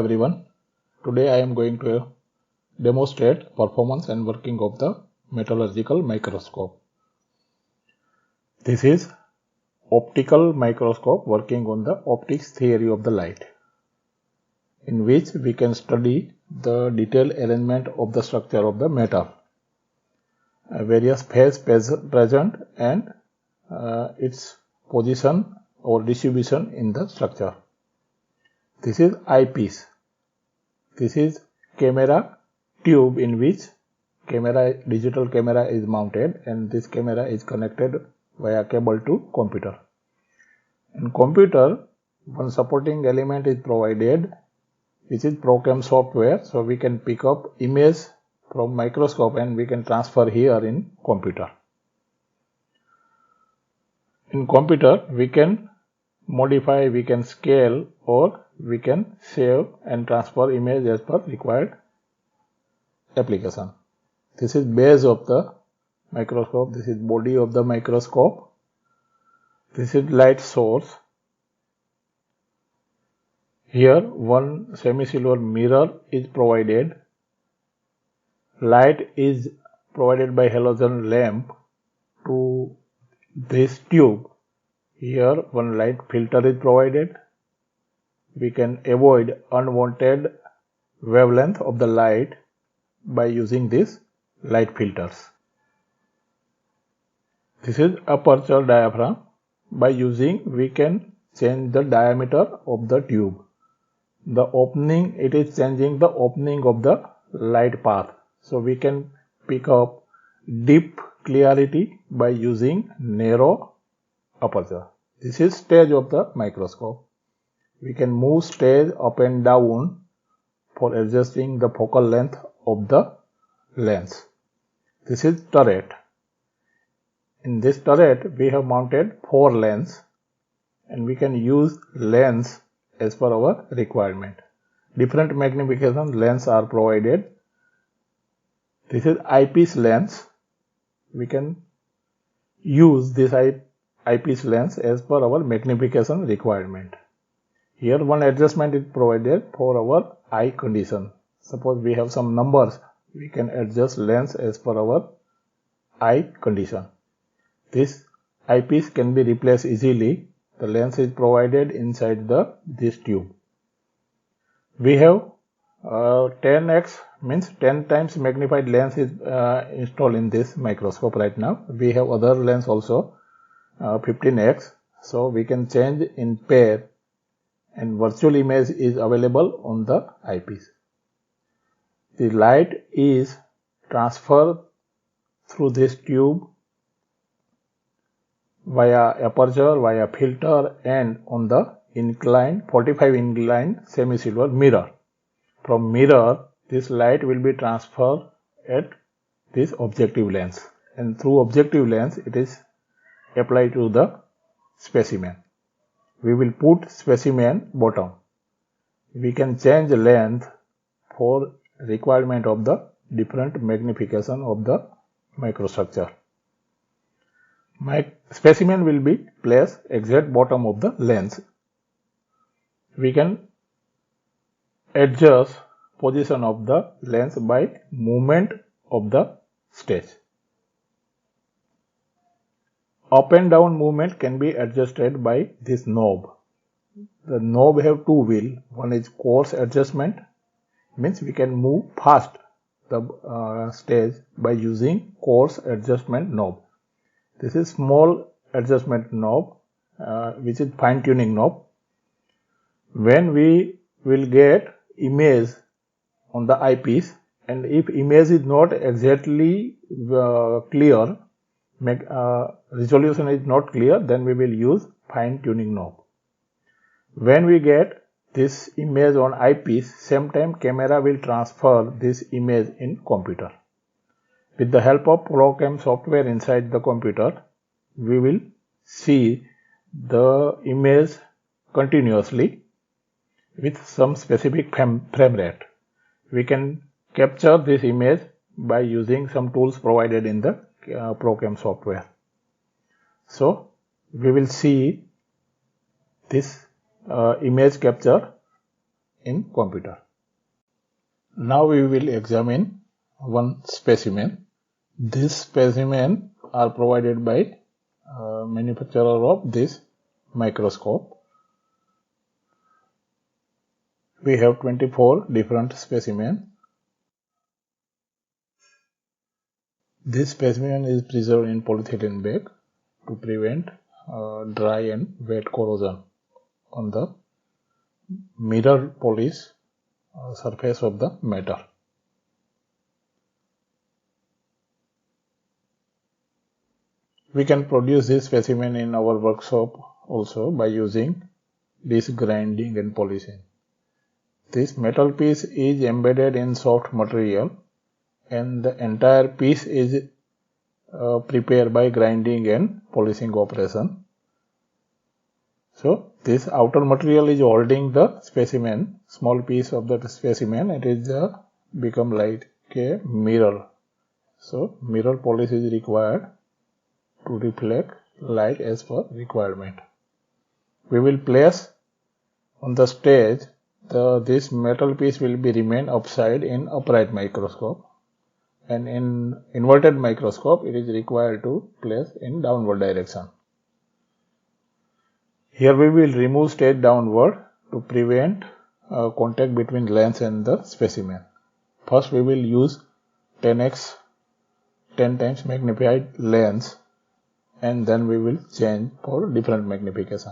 everyone. Today I am going to demonstrate performance and working of the metallurgical microscope. This is optical microscope working on the optics theory of the light, in which we can study the detailed arrangement of the structure of the metal, various phase present and its position or distribution in the structure. This is eyepiece. This is camera tube in which digital camera is mounted, and this camera is connected via cable to computer. In computer, one supporting element is provided, which is ProCam software, so we can pick up image from microscope and we can transfer here in computer. In computer, we can modify, we can scale, or we can save and transfer image as per required application. This is base of the microscope. This is body of the microscope. This is light source. Here one semi-silver mirror is provided. Light is provided by halogen lamp to this tube. Here one light filter is provided. We can avoid unwanted wavelength of the light by using these light filters. This is aperture diaphragm. By using, we can change the diameter of the tube. The opening, it is changing the opening of the light path. So we can pick up deep clarity by using narrow aperture. This is stage of the microscope. We can move stage up and down for adjusting the focal length of the lens. This is turret. In this turret, we have mounted 4 lenses, and we can use lens as per our requirement. Different magnification lens are provided. This is eyepiece lens. We can use this eyepiece lens as per our magnification requirement. Here one adjustment is provided for our eye condition. Suppose we have some numbers, we can adjust lens as per our eye condition. This eyepiece can be replaced easily. The lens is provided inside this tube. We have 10x means 10 times magnified lens is installed in this microscope right now. We have other lens also 15x, so we can change in pair, and virtual image is available on the eyepiece. The light is transferred through this tube via aperture, via filter, and on the inclined 45 inclined semi-silver mirror. From mirror, this light will be transferred at this objective lens, and through objective lens it is applied to the specimen. We will put specimen bottom. We can change length for requirement of the different magnification of the microstructure. My specimen will be placed exact bottom of the lens. We can adjust position of the lens by movement of the stage. Up and down movement can be adjusted by this knob. The knob have 2 wheels. One is course adjustment, means we can move fast the stage by using course adjustment knob. This is small adjustment knob, which is fine tuning knob. When we will get image on the eyepiece, and if image is not exactly clear, resolution is not clear, then we will use fine tuning knob. When we get this image on eyepiece, same time camera will transfer this image in computer. With the help of ProCam software inside the computer, we will see the image continuously with some specific frame rate. We can capture this image by using some tools provided in the ProCam software. So we will see this image capture in computer. Now we will examine one specimen. This specimen are provided by manufacturer of this microscope. We have 24 different specimens. This specimen is preserved in polyethylene bag to prevent dry and wet corrosion on the mirror polish surface of the metal. We can produce this specimen in our workshop also by using this grinding and polishing. This metal piece is embedded in soft material and the entire piece is prepared by grinding and polishing operation. So this outer material is holding the specimen, small piece of the specimen. It is become like a mirror. So mirror polish is required to reflect light as per requirement. We will place on the stage this metal piece will be remain upside in upright microscope, and in inverted microscope it is required to place in downward direction. Here we will remove stage downward to prevent contact between lens and the specimen. First we will use 10 times magnified lens, and then we will change for different magnification.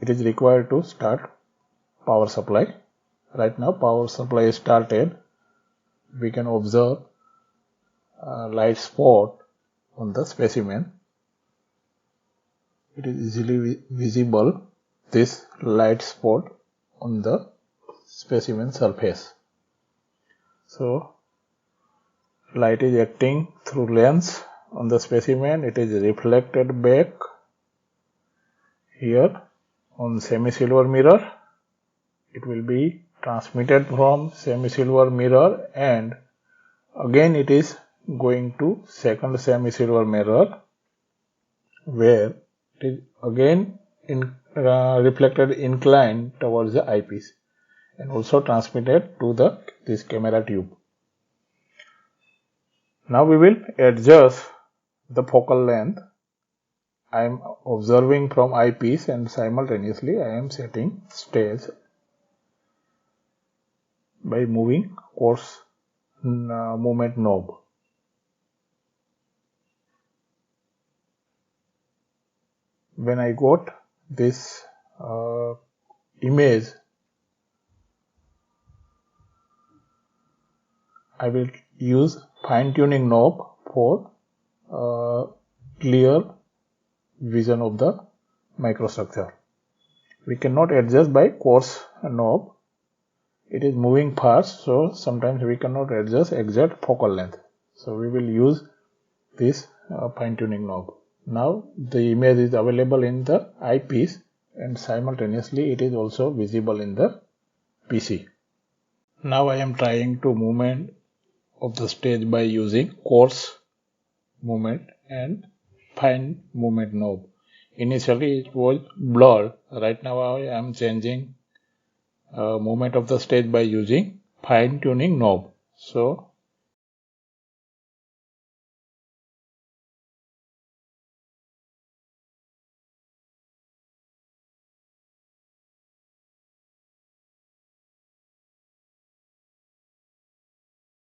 It is required to start power supply. Right now power supply is started. We can observe a light spot on the specimen. It is easily visible, this light spot on the specimen surface. So light is acting through lens on the specimen. It is reflected back here on semi-silver mirror. It will be transmitted from semi-silver mirror, and again it is going to second semi-silver mirror, where it is again reflected inclined towards the eyepiece and also transmitted to this camera tube. Now we will adjust the focal length. I am observing from eyepiece and simultaneously I am setting stage by moving coarse movement knob. When I got this image, I will use fine tuning knob for clear vision of the microstructure. We cannot adjust by coarse knob. It is moving fast, so sometimes we cannot adjust exact focal length. So we will use this fine tuning knob. Now the image is available in the eyepiece and simultaneously it is also visible in the PC. Now I am trying to movement of the stage by using coarse movement and fine movement knob. Initially it was blurred. Right now I am changing movement of the stage by using fine tuning knob. So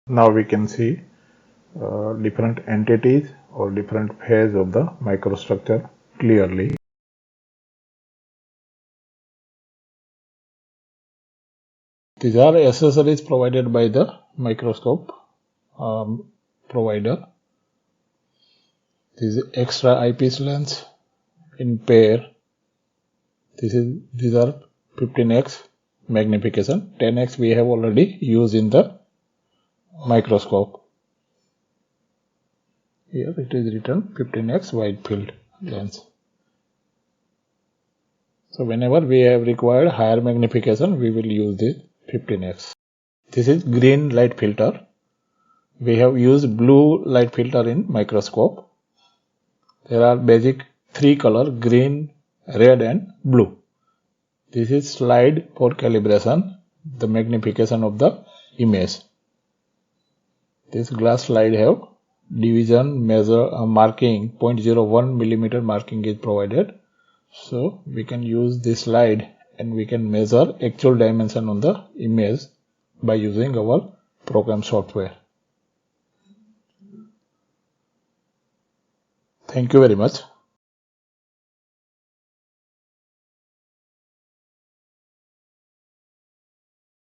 now we can see different entities or different phase of the microstructure clearly. These are accessories provided by the microscope provider. This is extra eyepiece lens in pair. These are 15x magnification. 10x we have already used in the microscope. Here it is written 15x wide field lens. So whenever we have required higher magnification, we will use this 15x. This is green light filter. We have used blue light filter in microscope. There are basic three color: green, red and blue. This is slide for calibration, the magnification of the image. This glass slide have division measure marking 0.01 millimeter marking is provided. So we can use this slide and we can measure actual dimension on the image by using our program software. Thank you very much.